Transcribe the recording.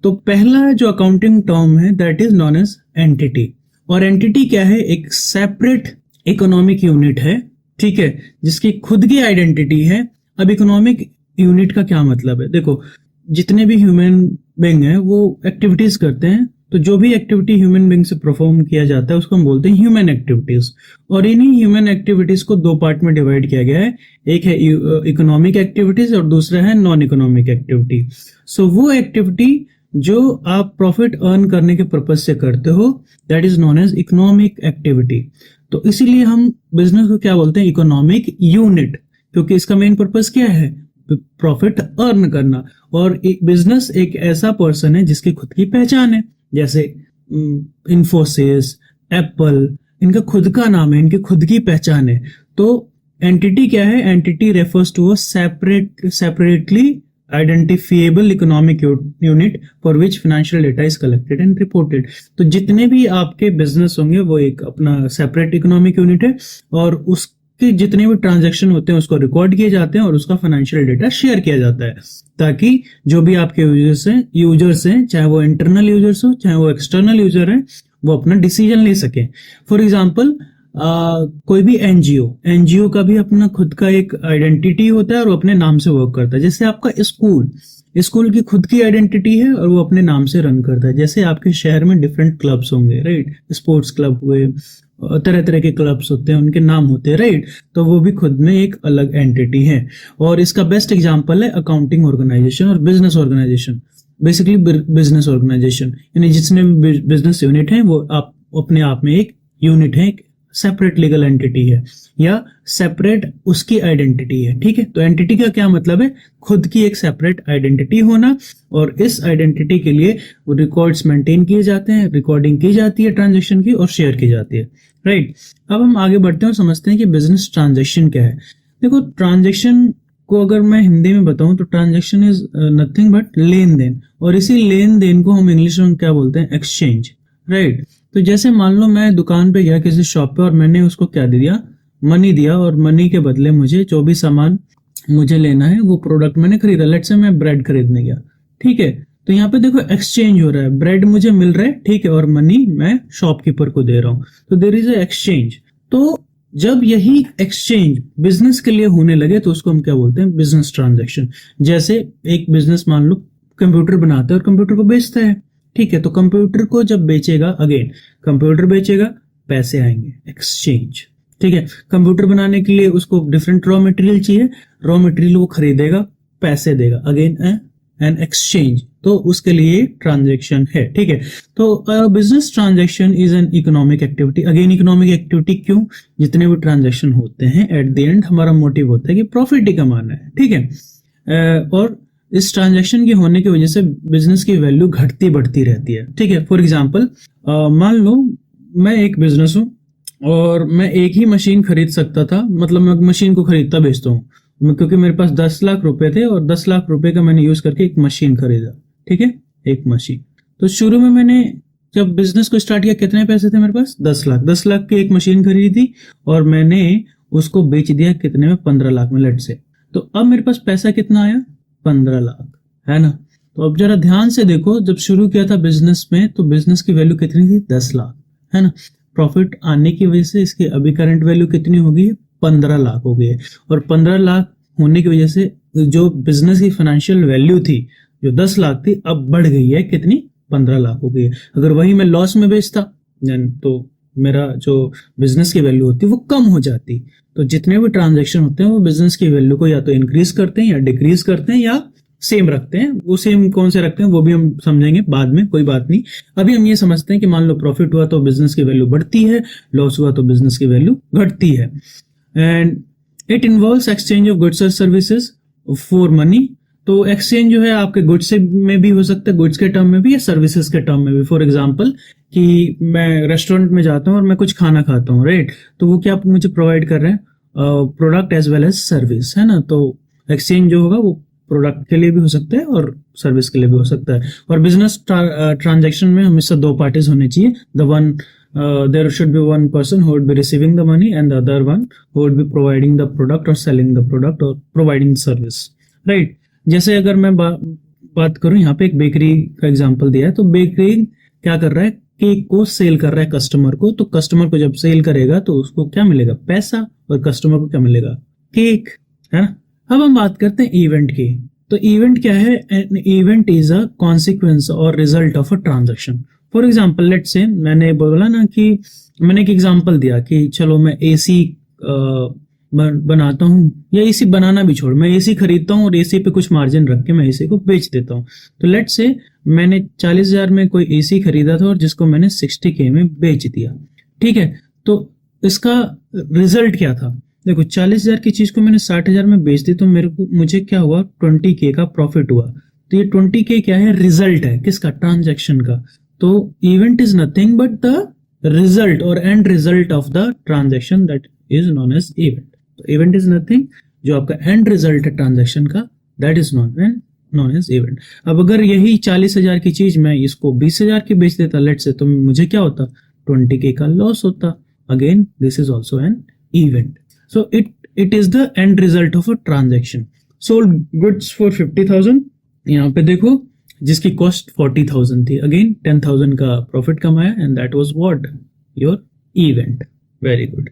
तो पहला जो अकाउंटिंग टर्म है that is known as entity. और एंटिटी क्या है? एक सेपरेट इकोनॉमिक यूनिट है, ठीक है, जिसकी खुद की आइडेंटिटी है। अब इकोनॉमिक यूनिट का क्या मतलब है? देखो, जितने भी ह्यूमन बीइंग है वो एक्टिविटीज करते हैं, तो जो भी एक्टिविटी ह्यूमन बीइंग से परफॉर्म किया जाता है उसको हम बोलते हैं ह्यूमन एक्टिविटीज। और इन्हीं ह्यूमन एक्टिविटीज को दो पार्ट में डिवाइड किया गया है, एक है इकोनॉमिक एक्टिविटीज और दूसरा है नॉन इकोनॉमिक एक्टिविटी। सो वो एक्टिविटी जो आप प्रॉफिट अर्न करने के पर्पज से करते हो that is known as economic activity. तो इसीलिए हम बिजनेस को क्या बोलते हैं? इकोनॉमिक यूनिट, क्योंकि इसका मेन पर्पज क्या है? प्रॉफिट अर्न करना। और एक बिजनेस एक ऐसा पर्सन है जिसकी खुद की पहचान है, जैसे इन्फोसिस, एप्पल, इनका खुद का नाम है, इनकी खुद की पहचान है। तो एंटिटी क्या है? Entity refers to a separately identifiable economic unit for which financial data is collected and reported. तो जितने भी आपके बिजनेस होंगे वो एक अपना सेपरेट इकोनॉमिक यूनिट है, और उसके जितने भी ट्रांजैक्शन होते हैं उसको रिकॉर्ड किए जाते हैं और उसका फाइनेंशियल डेटा शेयर किया जाता है, ताकि जो भी आपके यूजर्स हैं, चाहे वो इंटरनल यूजर्स हो चाहे वो एक्सटर्नल यूजर है, वो अपना डिसीजन ले सके। फॉर एग्जाम्पल कोई भी एनजीओ का भी अपना खुद का एक आइडेंटिटी होता है और वो अपने नाम से वर्क करता है। जैसे आपका स्कूल की खुद की आइडेंटिटी है और वो अपने नाम से रन करता है। जैसे आपके शहर में डिफरेंट क्लब्स होंगे, राइट, स्पोर्ट्स क्लब हुए, तरह तरह के क्लब्स होते हैं, उनके नाम होते हैं, राइट, तो वो भी खुद में एक अलग एंटिटी है। और इसका बेस्ट एग्जांपल है अकाउंटिंग ऑर्गेनाइजेशन और business organisation. Basically business organisation यानी जितने भी बिजनेस यूनिट हैं वो आप अपने आप में एक यूनिट है, एक सेपरेट लीगल एंटिटी है या सेपरेट उसकी आइडेंटिटी है, ठीक है। तो एंटिटी का क्या मतलब है? खुद की एक सेपरेट आइडेंटिटी होना, और इस आइडेंटिटी के लिए वो रिकॉर्ड्स मेंटेन किए जाते हैं, रिकॉर्डिंग की जाती है ट्रांजैक्शन की और शेयर की जाती है, राइट। अब हम आगे बढ़ते हैं और समझते हैं कि बिजनेस ट्रांजैक्शन क्या है। देखो, ट्रांजैक्शन को अगर मैं हिंदी में बताऊं तो ट्रांजैक्शन इज नथिंग बट लेन देन, और इसी लेन देन को हम इंग्लिश में क्या बोलते हैं? Exchange, right. तो जैसे मान लो मैं दुकान पे गया किसी शॉप पे और मैंने उसको क्या दे दिया? मनी दिया, और मनी के बदले मुझे जो भी सामान मुझे लेना है वो प्रोडक्ट मैंने खरीदा। लेट्स से मैं ब्रेड खरीदने गया, ठीक है। तो यहाँ पे देखो एक्सचेंज हो रहा है, ब्रेड मुझे मिल रहा है, ठीक है, और मनी मैं शॉपकीपर को दे रहा हूँ, तो देयर इज अ एक्सचेंज। तो जब यही एक्सचेंज बिजनेस के लिए होने लगे तो उसको हम क्या बोलते हैं? Business transaction. जैसे एक बिजनेस मान लो कंप्यूटर बनाता है और कंप्यूटर को बेचता है, ठीक है। तो कंप्यूटर को जब बेचेगा, अगेन कंप्यूटर बेचेगा, पैसे आएंगे, एक्सचेंज, ठीक है। कंप्यूटर बनाने के लिए उसको डिफरेंट रॉ मटेरियल चाहिए, रॉ मटेरियल वो खरीदेगा, पैसे देगा, अगेन एन एक्सचेंज। तो उसके लिए ट्रांजैक्शन है, ठीक है। तो business transaction is an economic activity. Again economic activity क्यों? जितने भी ट्रांजैक्शन होते हैं एट द एंड हमारा मोटिव होता है कि प्रॉफिट ही कमाना है, ठीक है। और इस ट्रांजैक्शन के होने की वजह से बिजनेस की वैल्यू घटती बढ़ती रहती है, ठीक है। फॉर एग्जांपल मान लो मैं एक बिजनेस हूँ और मैं एक ही मशीन खरीद सकता था, मतलब मैं मशीन को खरीदता बेचता हूँ, क्योंकि मेरे पास 10 लाख रुपए थे और 10 लाख रुपए का मैंने यूज करके एक मशीन खरीदा, ठीक है, एक मशीन। तो शुरू में मैंने जब बिजनेस को स्टार्ट किया कितने पैसे थे मेरे पास? 10 लाख। 10 लाख की एक मशीन खरीदी और मैंने उसको बेच दिया कितने में? 15 लाख में, लेट से। तो अब मेरे पास पैसा कितना आया? 15 लाख, है ना। तो अब जरा ध्यान से देखो, जब शुरू किया था बिजनेस में तो बिजनेस की वैल्यू कितनी थी? 10 लाख, है ना। प्रॉफिट आने की वजह से इसकी अभी करंट वैल्यू कितनी हो गई है? 15 लाख हो गई है। और 15 लाख होने की वजह से जो बिजनेस की फाइनेंशियल वैल्यू थी, जो 10 लाख थी, अब बढ़ गई है कितनी? 15 लाख हो गई है। अगर वही मैं लॉस में बेचता तो मेरा जो बिजनेस की वैल्यू होती वो कम हो जाती। तो जितने भी ट्रांजैक्शन होते हैं वो बिजनेस की वैल्यू को या तो इंक्रीज करते हैं या डिक्रीज करते हैं या सेम रखते हैं। वो सेम कौन से रखते हैं वो भी हम समझेंगे बाद में, कोई बात नहीं। अभी हम ये समझते हैं कि मान लो प्रॉफिट हुआ तो बिजनेस की वैल्यू बढ़ती है, लॉस हुआ तो बिजनेस की वैल्यू घटती है। And it involves exchange of goods और सर्विसेज फॉर मनी। तो एक्सचेंज जो है आपके गुड्स में भी हो सकता है, गुड्स के टर्म में भी या सर्विसेज के टर्म में भी। फॉर एग्जांपल कि मैं रेस्टोरेंट में जाता हूँ और मैं कुछ खाना खाता हूँ, राइट, तो वो क्या मुझे प्रोवाइड कर रहे हैं? Product as well as service, है ना। तो एक्सचेंज जो होगा वो प्रोडक्ट के लिए भी हो सकता है और सर्विस के लिए भी हो सकता है। और बिजनेस ट्रांजैक्शन में हमेशा दो पार्टीज होने चाहिए। There should be one person who would be receiving the money and the other one who would be providing the product or selling the product or providing the service, right? जैसे अगर मैं बात करूं, यहाँ पे एक बेकरी का example दिया है, तो बेकरी क्या कर रहा है, केक को सेल कर रहा है कस्टमर को, तो कस्टमर को जब सेल करेगा तो उसको क्या मिलेगा, पैसा, और कस्टमर को क्या मिलेगा, केक, है ना। अब हम बात करते हैं इवेंट की। तो इवेंट क्या है, an event is a consequence और result of a transaction. For example let say मैंने बोला ना कि मैंने एक एग्जांपल दिया कि चलो मैं एसी बनाता हूँ, या एसी बनाना भी छोड़, मैं एसी खरीदता हूँ और एसी पे कुछ मार्जिन रख के मैं एसी को बेच देता हूँ। तो लेट से मैंने 40,000 में कोई एसी खरीदा था और जिसको मैंने 60K में बेच दिया, ठीक है। तो इसका रिजल्ट क्या था, देखो 40,000 की चीज को मैंने 60,000 में बेच दी, तो मुझे क्या हुआ, 20K का प्रॉफिट हुआ। तो ये 20K क्या है, रिजल्ट है किसका, ट्रांजेक्शन का। तो event is nothing but the result और end result of the transaction, that is known as event. तो इवेंट इज नथिंग, जो आपका एंड रिजल्ट है ट्रांजेक्शन का, that is known as event. अब अगर यही 40,000 की चीज मैं इसको 20,000 की बेच देता लेट से, तो मुझे क्या होता, 20K का लॉस होता। Again this is also an event. So it is the end result of a transaction. Sold goods for 50,000, यहाँ पे देखो जिसकी कॉस्ट 40,000 थी, अगेन 10,000 का प्रॉफिट कमाया, and that was what, your event. Very good.